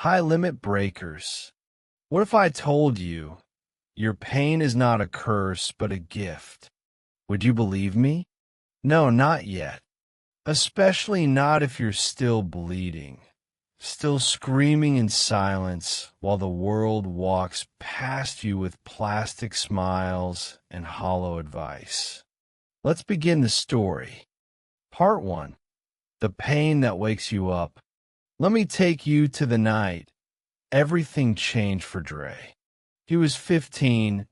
High limit breakers. What if I told you your pain is not a curse but a gift? Would you believe me? No, not yet. Especially not if you're still bleeding, still screaming in silence while the world walks past you with plastic smiles and hollow advice. Let's begin the story. Part 1. The pain that wakes you up. Let me take you to the night everything changed for Dre. He was 15,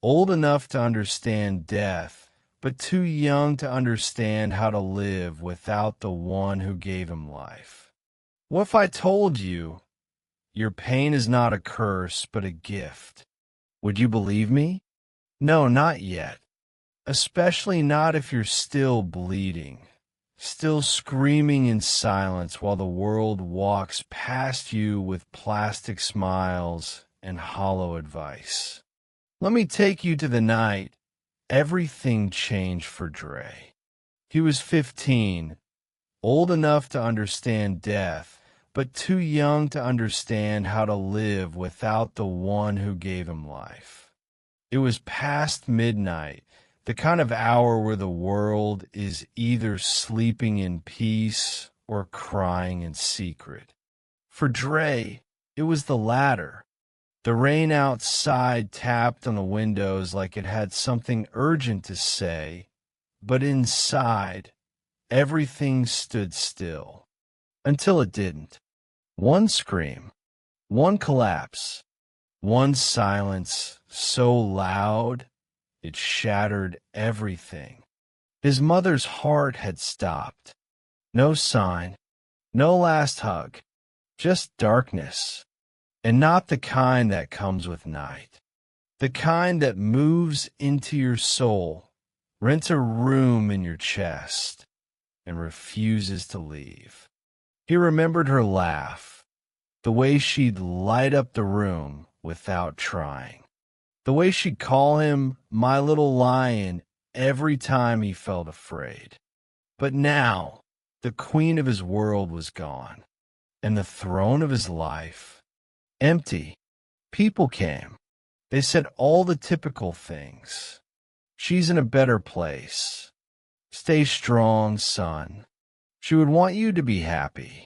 old enough to understand death, but too young to understand how to live without the one who gave him life. What if I told you your pain is not a curse but a gift? Would you believe me? No, not yet. Especially not if you're still bleeding, still screaming in silence while the world walks past you with plastic smiles and hollow advice. Let me take you to the night everything changed for Dre. He was 15, old enough to understand death, but too young to understand how to live without the one who gave him life. It was past midnight, the kind of hour where the world is either sleeping in peace or crying in secret. For Dre, it was the latter. The rain outside tapped on the windows like it had something urgent to say, but inside, everything stood still. Until it didn't. One scream, one collapse, one silence so loud it shattered everything. His mother's heart had stopped. No sign, no last hug, just darkness. And not the kind that comes with night. The kind that moves into your soul, rents a room in your chest, and refuses to leave. He remembered her laugh, the way she'd light up the room without trying. The way she'd call him my little lion every time he felt afraid. But now, the queen of his world was gone, and the throne of his life empty. People came. They said all the typical things. She's in a better place. Stay strong, son. She would want you to be happy.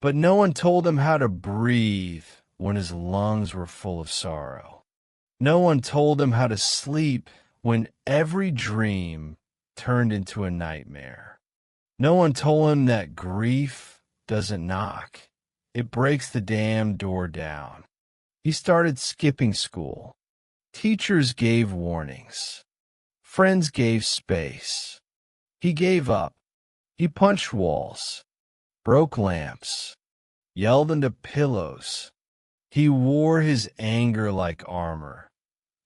But no one told him how to breathe when his lungs were full of sorrow. No one told him how to sleep when every dream turned into a nightmare. No one told him that grief doesn't knock. It breaks the damn door down. He started skipping school. Teachers gave warnings. Friends gave space. He gave up. He punched walls, broke lamps, yelled into pillows. He wore his anger like armor,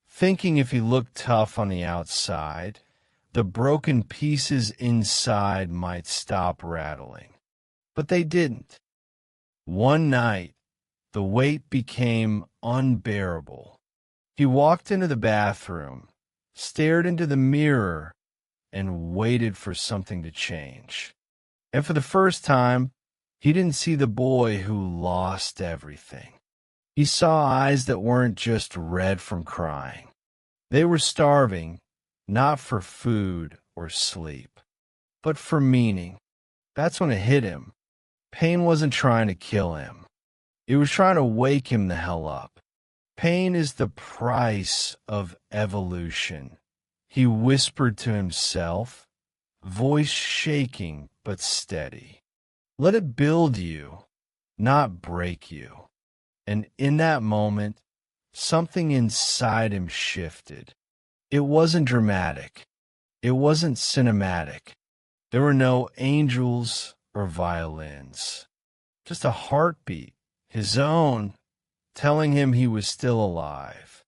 thinking if he looked tough on the outside, the broken pieces inside might stop rattling. But they didn't. One night, the weight became unbearable. He walked into the bathroom, stared into the mirror, and waited for something to change. And for the first time, he didn't see the boy who lost everything. He saw eyes that weren't just red from crying. They were starving, not for food or sleep, but for meaning. That's when it hit him. Pain wasn't trying to kill him. It was trying to wake him the hell up. Pain is the price of evolution. He whispered to himself, voice shaking but steady. Let it build you, not break you. And in that moment, something inside him shifted. It wasn't dramatic. It wasn't cinematic. There were no angels or violins. Just a heartbeat, his own, telling him he was still alive.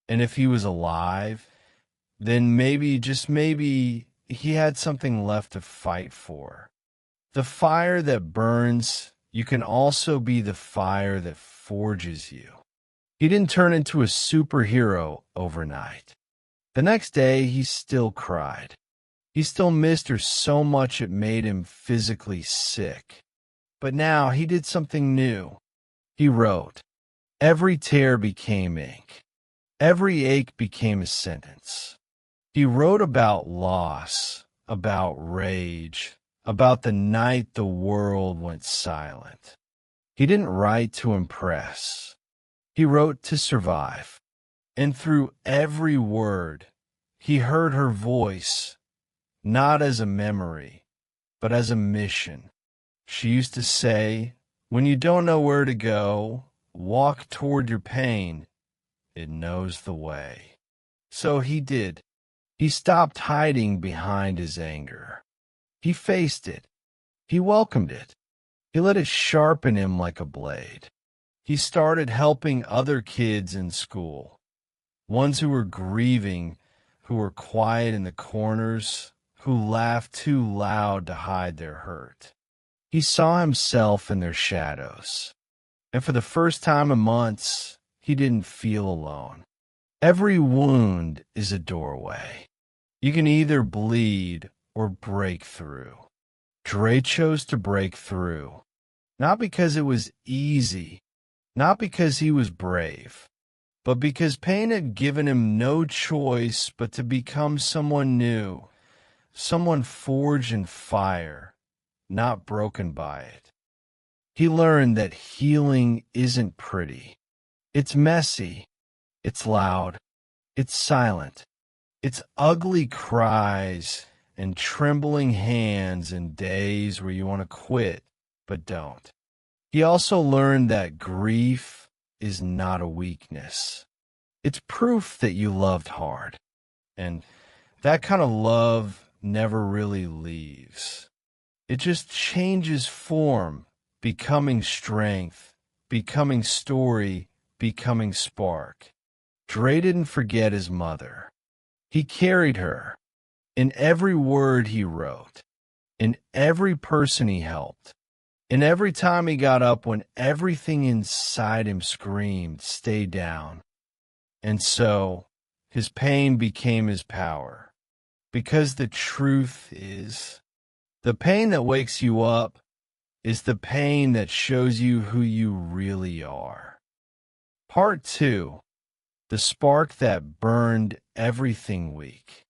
And if he was alive, then maybe, just maybe, he had something left to fight for. The fire that burns, you can also be the fire that forges you. He didn't turn into a superhero overnight. The next day, he still cried. He still missed her so much it made him physically sick. But now he did something new. He wrote. Every tear became ink. Every ache became a sentence. He wrote about loss, about rage, about the night the world went silent. He didn't write to impress. He wrote to survive. And through every word, he heard her voice, not as a memory, but as a mission. She used to say, when you don't know where to go, walk toward your pain. It knows the way. So he did. He stopped hiding behind his anger. He faced it. He welcomed it. He let it sharpen him like a blade. He started helping other kids in school, ones who were grieving, who were quiet in the corners, who laughed too loud to hide their hurt. He saw himself in their shadows, and for the first time in months, he didn't feel alone. Every wound is a doorway. You can either bleed or break through. Dre chose to break through, not because it was easy, not because he was brave, but because pain had given him no choice but to become someone new, someone forged in fire, not broken by it. He learned that healing isn't pretty. It's messy. It's loud. It's silent. It's ugly cries and trembling hands and days where you want to quit, but don't. He also learned that grief is not a weakness. It's proof that you loved hard. And that kind of love never really leaves. It just changes form, becoming strength, becoming story, becoming spark. Dre didn't forget his mother. He carried her in every word he wrote, in every person he helped, in every time he got up when everything inside him screamed, stay down. And so his pain became his power. Because the truth is, the pain that wakes you up is the pain that shows you who you really are. Part 2. The spark that burned everything weak.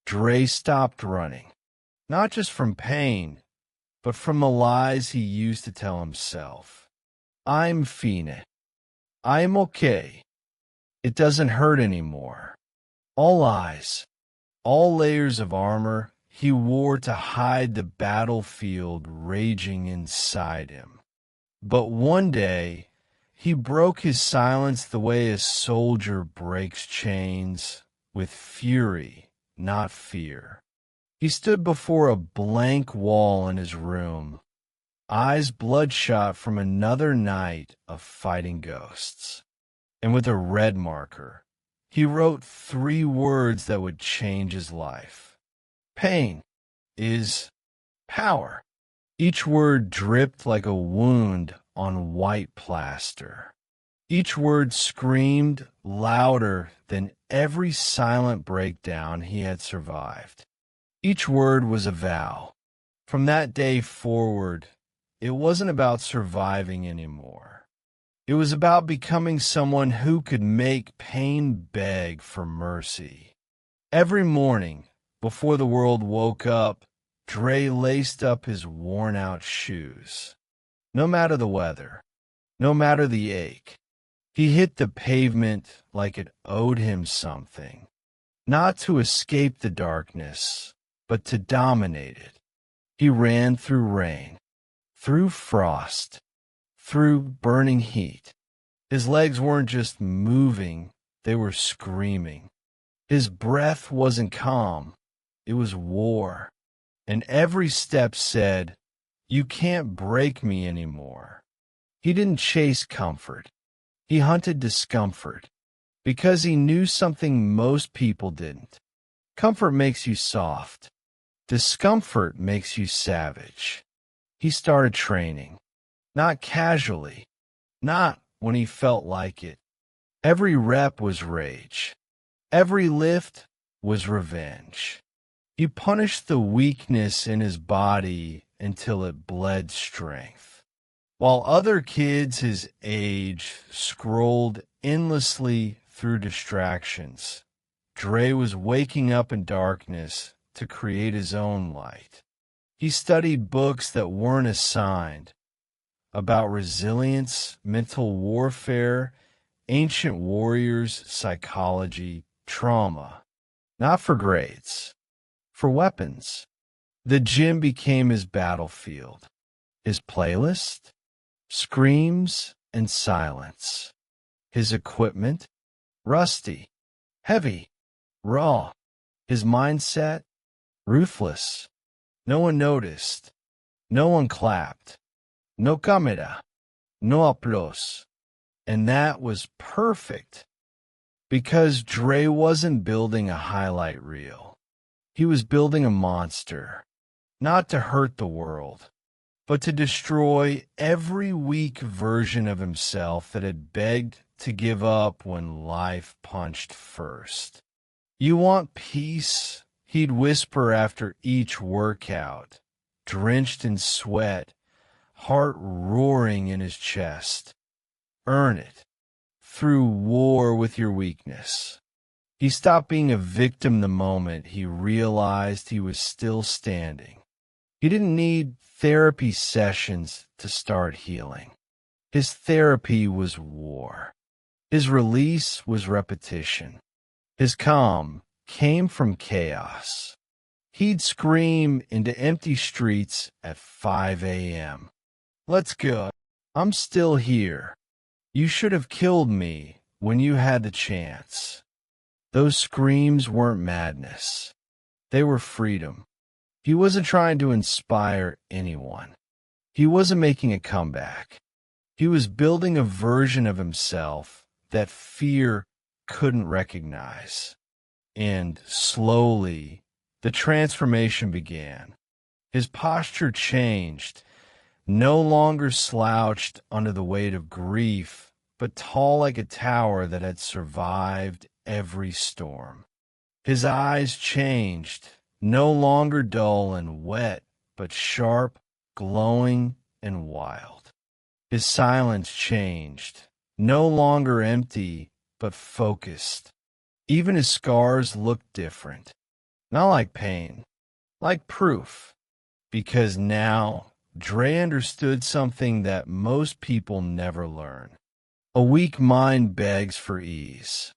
Dre stopped running, not just from pain, but from the lies he used to tell himself. I'm fine. I'm okay. It doesn't hurt anymore. All lies, all layers of armor he wore to hide the battlefield raging inside him. But one day, he broke his silence the way a soldier breaks chains, with fury, not fear. He stood before a blank wall in his room, eyes bloodshot from another night of fighting ghosts. And with a red marker, he wrote 3 words that would change his life. Pain is power. Each word dripped like a wound on white plaster. Each word screamed louder than every silent breakdown he had survived. Each word was a vow. From that day forward, it wasn't about surviving anymore. It was about becoming someone who could make pain beg for mercy. Every morning, before the world woke up, Dre laced up his worn-out shoes. No matter the weather, no matter the ache, he hit the pavement like it owed him something. Not to escape the darkness, but to dominate it. He ran through rain, through frost, through burning heat. His legs weren't just moving, they were screaming. His breath wasn't calm, it was war. And every step said, you can't break me anymore. He didn't chase comfort. He hunted discomfort, because he knew something most people didn't. Comfort makes you soft. Discomfort makes you savage. He started training, not casually, not when he felt like it. Every rep was rage. Every lift was revenge. He punished the weakness in his body until it bled strength. While other kids his age scrolled endlessly through distractions, Dre was waking up in darkness to create his own light. He studied books that weren't assigned about resilience, mental warfare, ancient warriors, psychology, trauma. Not for grades, for weapons. The gym became his battlefield, his playlist, screams and silence. His equipment, rusty, heavy, raw. His mindset, ruthless. No one noticed. No one clapped. No camera. No applause. And that was perfect. Because Dre wasn't building a highlight reel. He was building a monster. Not to hurt the world, but to destroy every weak version of himself that had begged to give up when life punched first. You want peace? He'd whisper after each workout, drenched in sweat, heart roaring in his chest. Earn it. Through war with your weakness. He stopped being a victim the moment he realized he was still standing. He didn't need therapy sessions to start healing. His therapy was war. His release was repetition. His calm came from chaos. He'd scream into empty streets at 5 a.m. Let's go. I'm still here. You should have killed me when you had the chance. Those screams weren't madness. They were freedom. He wasn't trying to inspire anyone. He wasn't making a comeback. He was building a version of himself that fear couldn't recognize. And slowly, the transformation began. His posture changed, no longer slouched under the weight of grief, but tall like a tower that had survived every storm. His eyes changed, no longer dull and wet, but sharp, glowing, and wild. His silence changed, no longer empty, but focused. Even his scars looked different. Not like pain, like proof. Because now, Dre understood something that most people never learn. A weak mind begs for ease.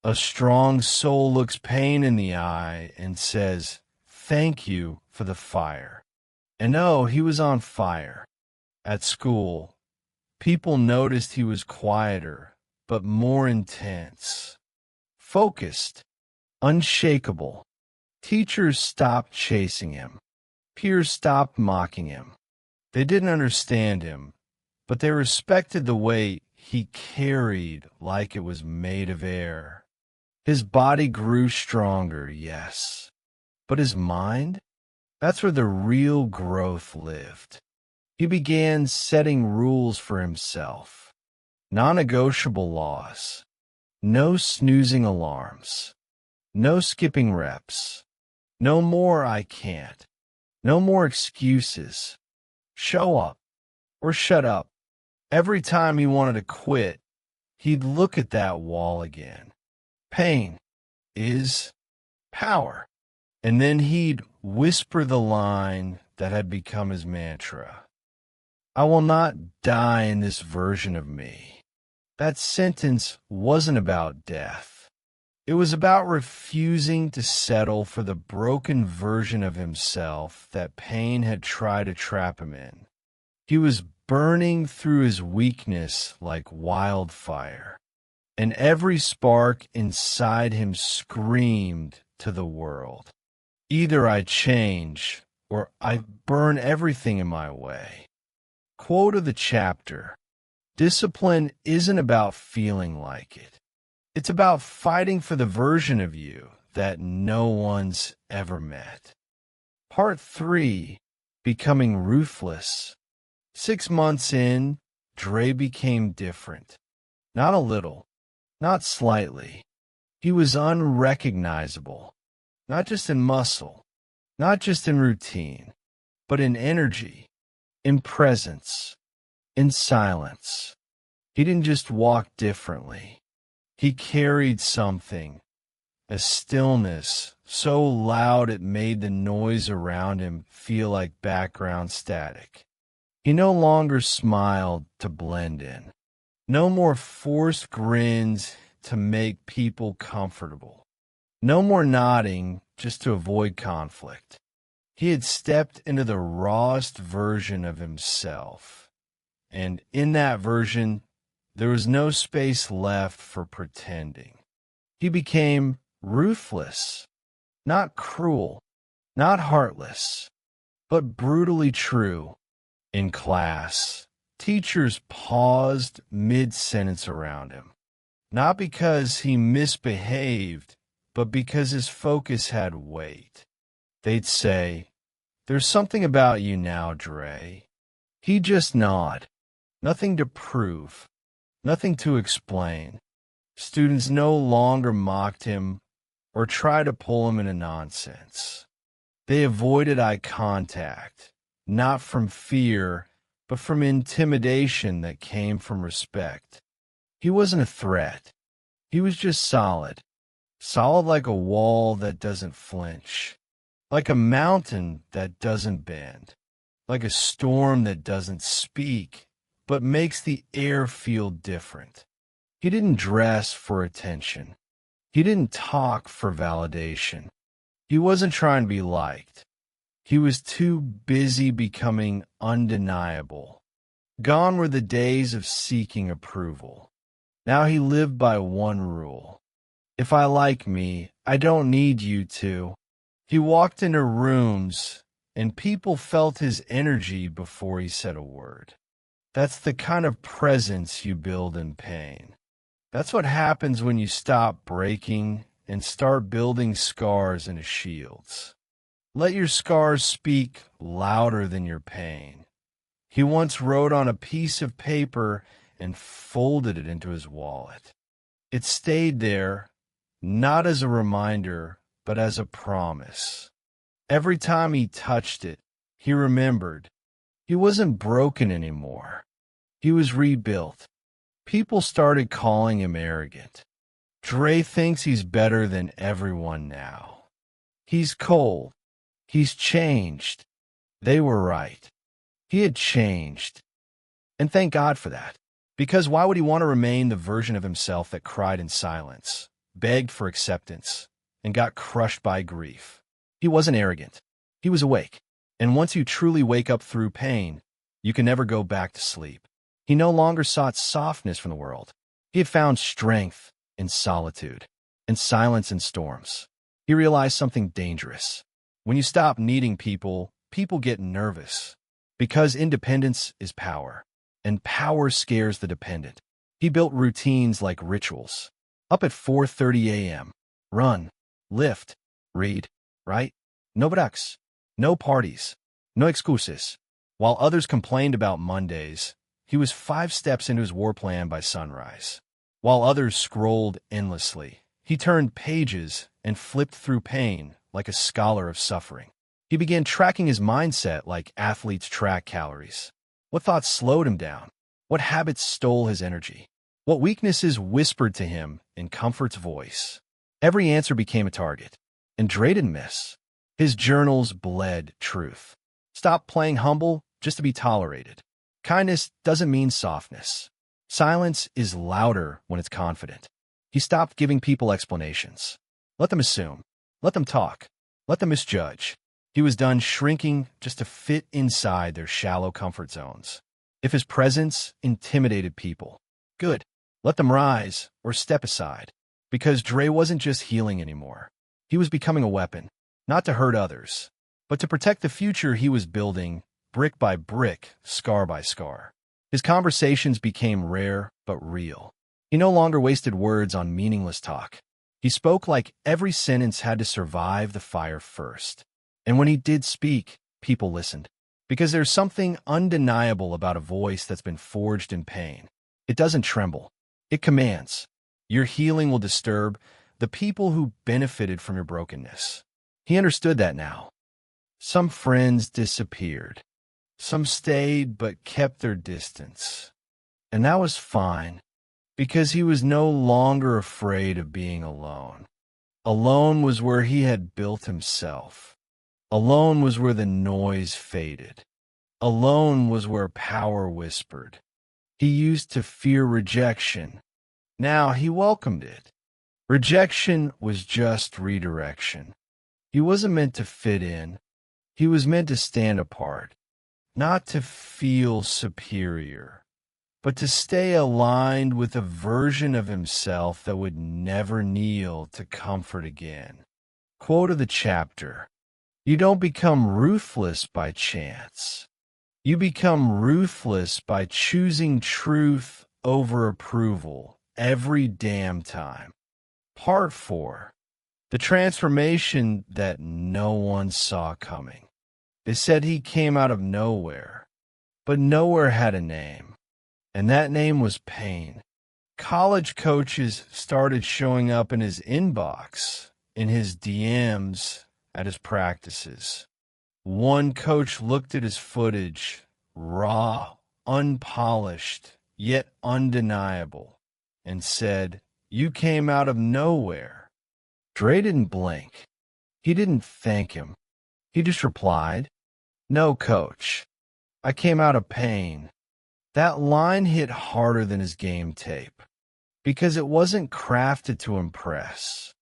A strong soul looks pain in the eye and says, "Thank you for the fire." And oh, he was on fire. At school, people noticed he was quieter, but more intense. Focused, unshakable. Teachers stopped chasing him. Peers stopped mocking him. They didn't understand him, but they respected the weight he carried like it was made of air. His body grew stronger, yes. But his mind? That's where the real growth lived. He began setting rules for himself. Non-negotiable laws. No snoozing alarms. No skipping reps. No more "I can't." No more excuses. Show up or shut up. Every time he wanted to quit, he'd look at that wall again. Pain is power. And then he'd whisper the line that had become his mantra. I will not die in this version of me. That sentence wasn't about death. It was about refusing to settle for the broken version of himself that pain had tried to trap him in. He was burning through his weakness like wildfire, and every spark inside him screamed to the world. Either I change, or I burn everything in my way. Quote of the chapter: discipline isn't about feeling like it. It's about fighting for the version of you that no one's ever met. Part 3, Becoming Ruthless. 6 months in, Dre became different. Not a little, not slightly. He was unrecognizable, not just in muscle, not just in routine, but in energy, in presence. in silence. He didn't just walk differently. He carried something, a stillness so loud it made the noise around him feel like background static. He no longer smiled to blend in. No more forced grins to make people comfortable. No more nodding just to avoid conflict. He had stepped into the rawest version of himself. And in that version, there was no space left for pretending. He became ruthless, not cruel, not heartless, but brutally true. In class, teachers paused mid-sentence around him, not because he misbehaved, but because his focus had weight. They'd say, "There's something about you now, Dre." He'd just nod. Nothing to prove, nothing to explain. Students no longer mocked him or tried to pull him into nonsense. They avoided eye contact, not from fear, but from intimidation that came from respect. He wasn't a threat. He was just solid. Solid like a wall that doesn't flinch. Like a mountain that doesn't bend. Like a storm that doesn't speak, but makes the air feel different. He didn't dress for attention. He didn't talk for validation. He wasn't trying to be liked. He was too busy becoming undeniable. Gone were the days of seeking approval. Now he lived by one rule. If I like me, I don't need you to. He walked into rooms, and people felt his energy before he said a word. That's the kind of presence you build in pain. That's what happens when you stop breaking and start building scars into shields. Let your scars speak louder than your pain. He once wrote on a piece of paper and folded it into his wallet. It stayed there, not as a reminder, but as a promise. Every time he touched it, he remembered. He wasn't broken anymore. He was rebuilt. People started calling him arrogant. Dre thinks he's better than everyone now. He's cold. He's changed. They were right. He had changed. And thank God for that. Because why would he want to remain the version of himself that cried in silence, begged for acceptance, and got crushed by grief? He wasn't arrogant. He was awake. And once you truly wake up through pain, you can never go back to sleep. He no longer sought softness from the world. He had found strength in solitude, in silence and storms. He realized something dangerous. When you stop needing people, people get nervous. Because independence is power, and power scares the dependent. He built routines like rituals. Up at 4:30 a.m., run, lift, read, write. No breaks, no parties, no excuses. While others complained about Mondays, he was 5 steps into his war plan by sunrise. While others scrolled endlessly, he turned pages and flipped through pain like a scholar of suffering. He began tracking his mindset like athletes track calories. What thoughts slowed him down? What habits stole his energy? What weaknesses whispered to him in comfort's voice? Every answer became a target, and Dre didn't miss. His journals bled truth. Stop playing humble just to be tolerated. Kindness doesn't mean softness. Silence is louder when it's confident. He stopped giving people explanations. Let them assume. Let them talk. Let them misjudge. He was done shrinking just to fit inside their shallow comfort zones. If his presence intimidated people, good. Let them rise or step aside. Because Dre wasn't just healing anymore. He was becoming a weapon, not to hurt others, but to protect the future he was building brick by brick, scar by scar. His conversations became rare but real. He no longer wasted words on meaningless talk. He spoke like every sentence had to survive the fire first. And when he did speak, people listened. Because there's something undeniable about a voice that's been forged in pain. It doesn't tremble. It commands. Your healing will disturb the people who benefited from your brokenness. He understood that now. Some friends disappeared. Some stayed but kept their distance. And that was fine, because he was no longer afraid of being alone. Alone was where he had built himself. Alone was where the noise faded. Alone was where power whispered. He used to fear rejection. Now he welcomed it. Rejection was just redirection. He wasn't meant to fit in. He was meant to stand apart, not to feel superior, but to stay aligned with a version of himself that would never kneel to comfort again. Quote of the chapter: "You don't become ruthless by chance. You become ruthless by choosing truth over approval every damn time." Part 4. The transformation that no one saw coming. They said he came out of nowhere, but nowhere had a name, and that name was pain. College coaches started showing up in his inbox, in his DMs, at his practices. One coach looked at his footage, raw, unpolished, yet undeniable, and said, "You came out of nowhere." Dre didn't blink. He didn't thank him. He just replied, "No, coach. I came out of pain." That line hit harder than his game tape, because it wasn't crafted to impress.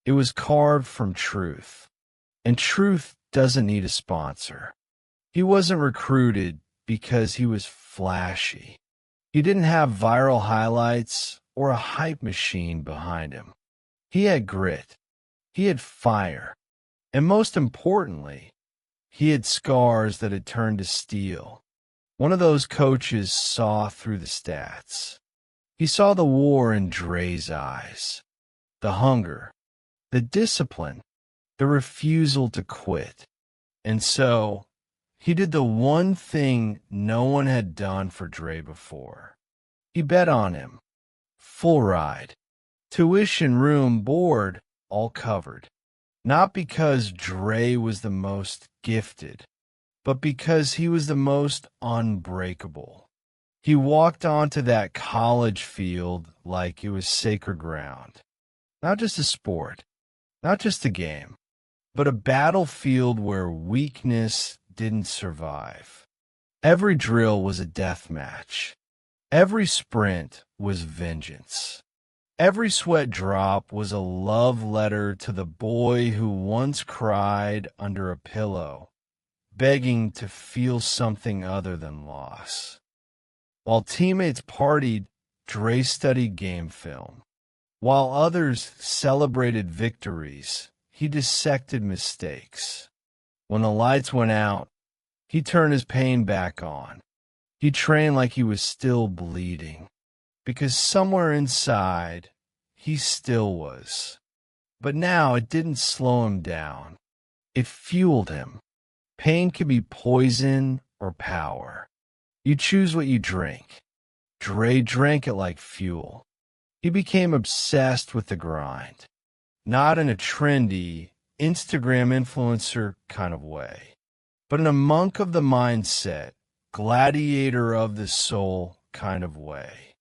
It was carved from truth, and truth doesn't need a sponsor. He wasn't recruited because he was flashy. He didn't have viral highlights or a hype machine behind him. He had grit. He had fire. And most importantly, he had scars that had turned to steel. One of those coaches saw through the stats. He saw the war in Dre's eyes, the hunger, the discipline, the refusal to quit. And so, he did the one thing no one had done for Dre before. He bet on him. Full ride. Tuition, room, board, all covered. Not because Dre was the most gifted, but because he was the most unbreakable. He walked onto that college field like it was sacred ground. Not just a sport, not just a game, but a battlefield where weakness didn't survive. Every drill was a death match. Every sprint was vengeance. Every sweat drop was a love letter to the boy who once cried under a pillow, begging to feel something other than loss. While teammates partied, Dre studied game film. While others celebrated victories, he dissected mistakes. When the lights went out, he turned his pain back on. He trained like he was still bleeding, because somewhere inside, he still was. But now it didn't slow him down. It fueled him. Pain can be poison or power. You choose what you drink. Dre drank it like fuel. He became obsessed with the grind. Not in a trendy, Instagram influencer kind of way, but in a monk of the mindset, gladiator of the soul kind of way.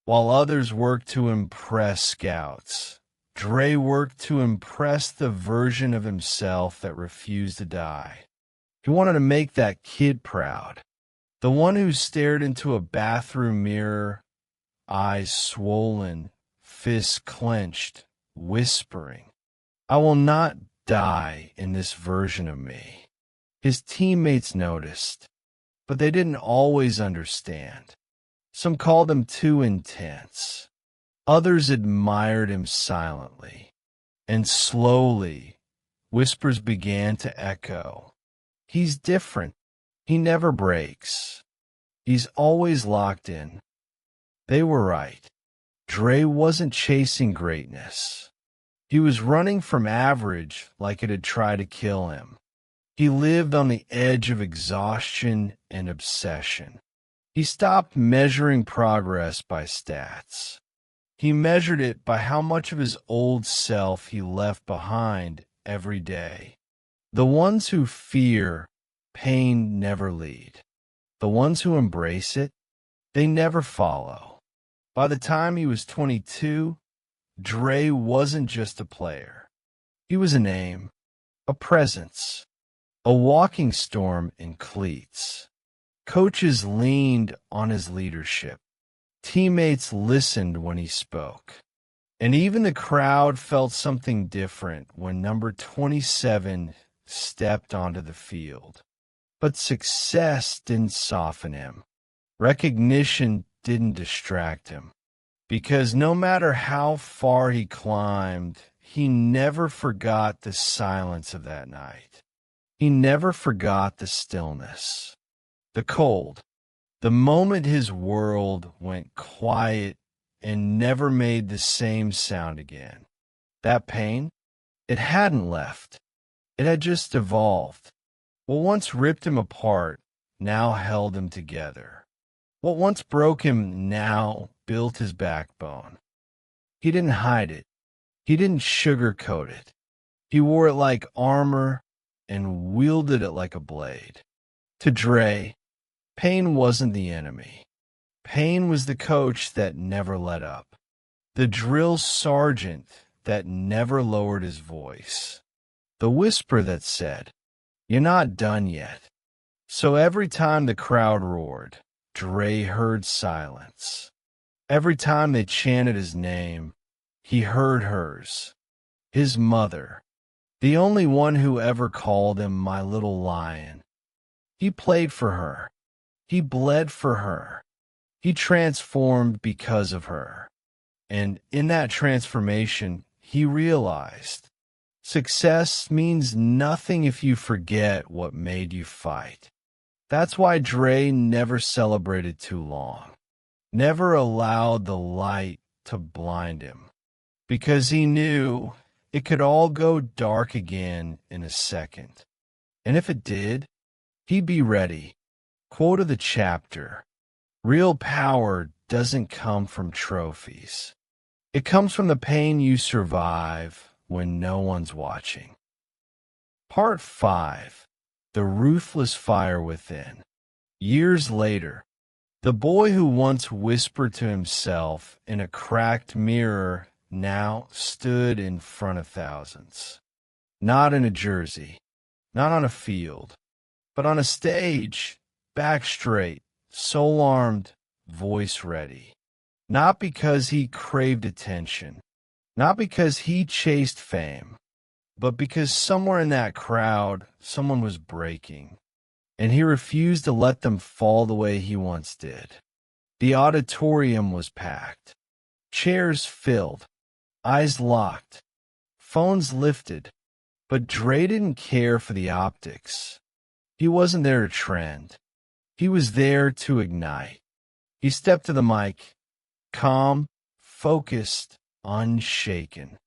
While others worked to impress scouts, Dre worked to impress the version of himself that refused to die. He wanted to make that kid proud, the one who stared into a bathroom mirror, eyes swollen, fists clenched, whispering, "I will not die in this version of me." His teammates noticed, but they didn't always understand. Some called him too intense. Others admired him silently. And slowly, whispers began to echo. He's different. He never breaks. He's always locked in. They were right. Dre wasn't chasing greatness. He was running from average like it had tried to kill him. He lived on the edge of exhaustion and obsession. He stopped measuring progress by stats. He measured it by how much of his old self he left behind every day. The ones who fear pain never lead. The ones who embrace it, they never follow. By the time he was 22, Dre wasn't just a player. He was a name, a presence, a walking storm in cleats. Coaches leaned on his leadership. Teammates listened when he spoke. And even the crowd felt something different when number 27 stepped onto the field. But success didn't soften him. Recognition didn't distract him. Because no matter how far he climbed, he never forgot the silence of that night. He never forgot the stillness, the cold, the moment his world went quiet and never made the same sound again. That pain, it hadn't left. It had just evolved. What once ripped him apart now held him together. What once broke him now built his backbone. He didn't hide it. He didn't sugarcoat it. He wore it like armor and wielded it like a blade. To Dre, pain wasn't the enemy. Pain was the coach that never let up. The drill sergeant that never lowered his voice. The whisper that said, "You're not done yet." So every time the crowd roared, Dre heard silence. Every time they chanted his name, he heard hers. His mother, the only one who ever called him my little lion. He played for her. He bled for her. He transformed because of her. And in that transformation, he realized success means nothing if you forget what made you fight. That's why Dre never celebrated too long, never allowed the light to blind him, because he knew it could all go dark again in a second. And if it did, he'd be ready. Quote of the chapter: real power doesn't come from trophies. It comes from the pain you survive when no one's watching. Part 5. The Ruthless Fire Within. Years later, the boy who once whispered to himself in a cracked mirror now stood in front of thousands. Not in a jersey, not on a field, but on a stage, back straight, soul armed, voice ready. Not because he craved attention, not because he chased fame, but because somewhere in that crowd, someone was breaking, and he refused to let them fall the way he once did. The auditorium was packed, chairs filled, eyes locked, phones lifted, but Dre didn't care for the optics. He wasn't there to trend. He was there to ignite. He stepped to the mic, calm, focused, unshaken,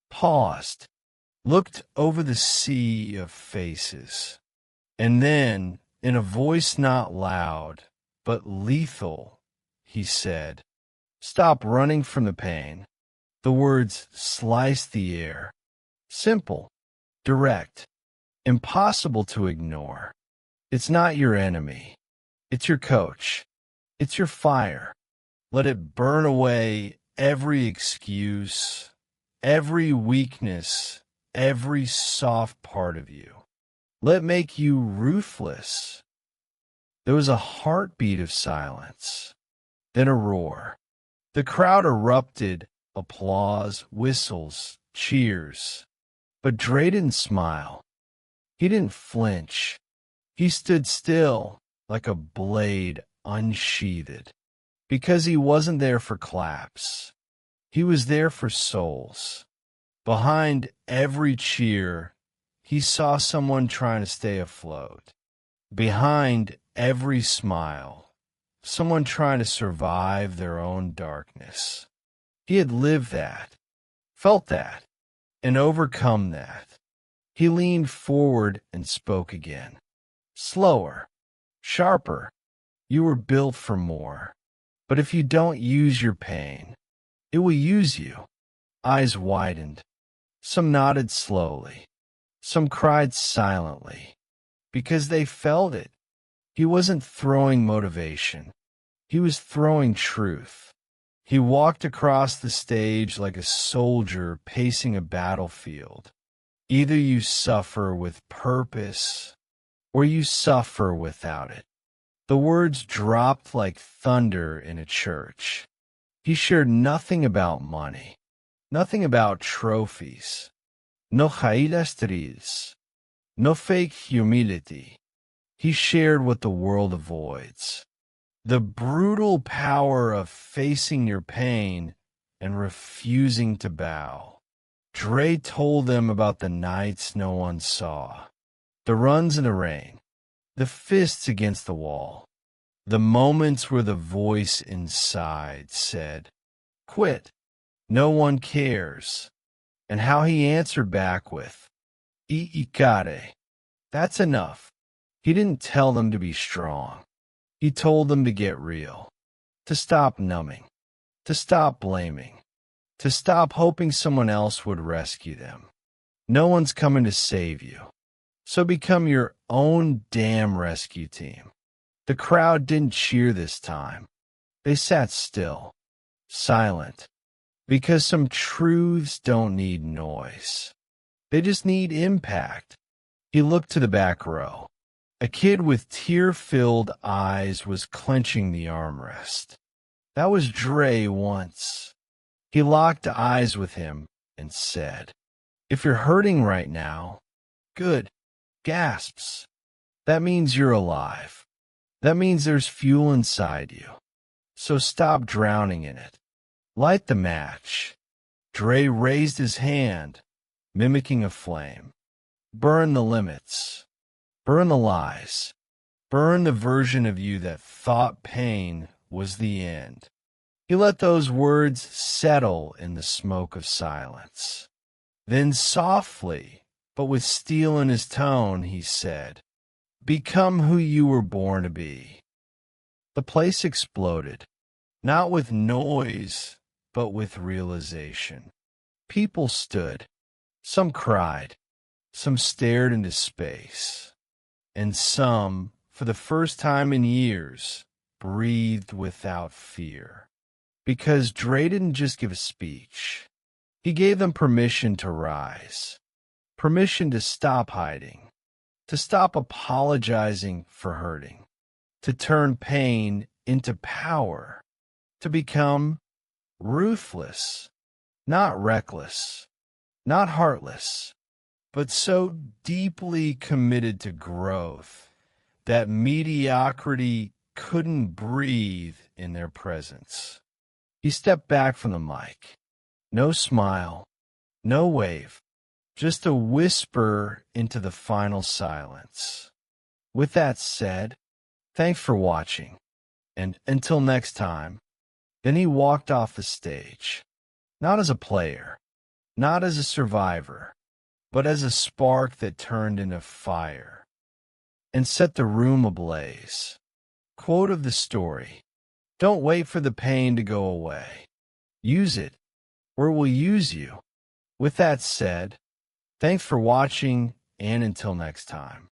paused, looked over the sea of faces, and then, in a voice not loud, but lethal, he said, "Stop running from the pain." The words sliced the air. Simple, direct, impossible to ignore. It's not your enemy. It's your coach. It's your fire. Let it burn away every excuse, every weakness, every soft part of you. Let it make you ruthless. There was a heartbeat of silence, then a roar. The crowd erupted, applause, whistles, cheers. But Dre didn't smile. He didn't flinch. He stood still, like a blade unsheathed, because he wasn't there for claps. He was there for souls. Behind every cheer, he saw someone trying to stay afloat. Behind every smile, someone trying to survive their own darkness. He had lived that, felt that, and overcome that. He leaned forward and spoke again. Slower, sharper. You were built for more. But if you don't use your pain, it will use you. Eyes widened. Some nodded slowly. Some cried silently, because they felt it. He wasn't throwing motivation. He was throwing truth. He walked across the stage like a soldier pacing a battlefield. Either you suffer with purpose, or you suffer without it. The words dropped like thunder in a church. He shared nothing about money, nothing about trophies, no caídas, no fake humility. He shared what the world avoids: the brutal power of facing your pain and refusing to bow. Dre told them about the nights no one saw, the runs in the rain, the fists against the wall, the moments where the voice inside said, "Quit, no one cares," and how he answered back with, "Ikare, that's enough." He didn't tell them to be strong. He told them to get real, to stop numbing, to stop blaming, to stop hoping someone else would rescue them. No one's coming to save you, so become your own damn rescue team. The crowd didn't cheer this time. They sat still, silent, because some truths don't need noise. They just need impact. He looked to the back row. A kid with tear-filled eyes was clenching the armrest. That was Dre once. He locked eyes with him and said, "If you're hurting right now, good." Gasps. That means you're alive. That means there's fuel inside you. So stop drowning in it. Light the match. Dre raised his hand, mimicking a flame. Burn the limits. Burn the lies. Burn the version of you that thought pain was the end. He let those words settle in the smoke of silence. Then softly, but with steel in his tone, he said, "Become who you were born to be." The place exploded, not with noise, but with realization. People stood. Some cried. Some stared into space. And some, for the first time in years, breathed without fear. Because Dre didn't just give a speech. He gave them permission to rise. Permission to stop hiding. To stop apologizing for hurting. To turn pain into power. To become ruthless. Not reckless. Not heartless. But so deeply committed to growth that mediocrity couldn't breathe in their presence. He stepped back from the mic. No smile, no wave, just a whisper into the final silence. With that said, thanks for watching, and until next time. Then he walked off the stage, not as a player, not as a survivor, but as a spark that turned into fire and set the room ablaze. Quote of the story: "Don't wait for the pain to go away. Use it, or it will use you." With that said, thanks for watching, and until next time.